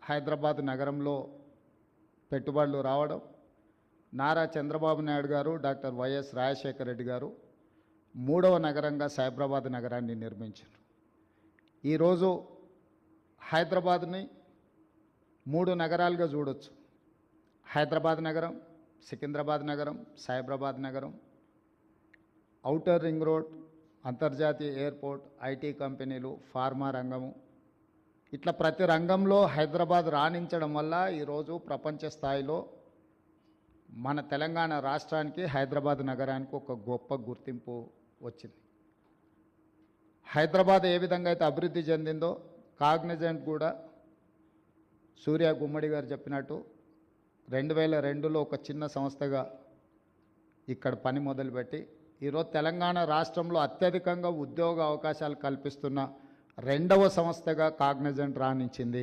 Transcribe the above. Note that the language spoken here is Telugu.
హైదరాబాద్ నగరంలో పెట్టుబడులు రావడం, నారా చంద్రబాబు నాయుడు గారు, డాక్టర్ వైఎస్ రాజశేఖర రెడ్డి గారు 3వ నగరంగా సైబరాబాద్ నగరాన్ని నిర్మించారు. ఈరోజు హైదరాబాద్ని 3 నగరాలుగా చూడొచ్చు. హైదరాబాద్ నగరం, సికింద్రాబాద్ నగరం, సైబరాబాద్ నగరం, ఔటర్ రింగ్ రోడ్, అంతర్జాతీయ ఎయిర్పోర్ట్, ఐటీ కంపెనీలు, ఫార్మా రంగము, ఇట్లా ప్రతి రంగంలో హైదరాబాద్ రాణించడం వల్ల ఈరోజు ప్రపంచ స్థాయిలో మన తెలంగాణ రాష్ట్రానికి, హైదరాబాద్ నగరానికి ఒక గొప్ప గుర్తింపు వచ్చింది. హైదరాబాద్ ఏ విధంగా అయితే అభివృద్ధి చెందిందో కాగ్నిజెంట్ కూడా సూర్య గుమ్మడి గారు చెప్పినట్టు 2002లో ఒక చిన్న సంస్థగా ఇక్కడ పని మొదలుపెట్టి ఈరోజు తెలంగాణ రాష్ట్రంలో అత్యధికంగా ఉద్యోగ అవకాశాలు కల్పిస్తున్న 2వ సంస్థగా కాగ్నిజెంట్ రాణించింది.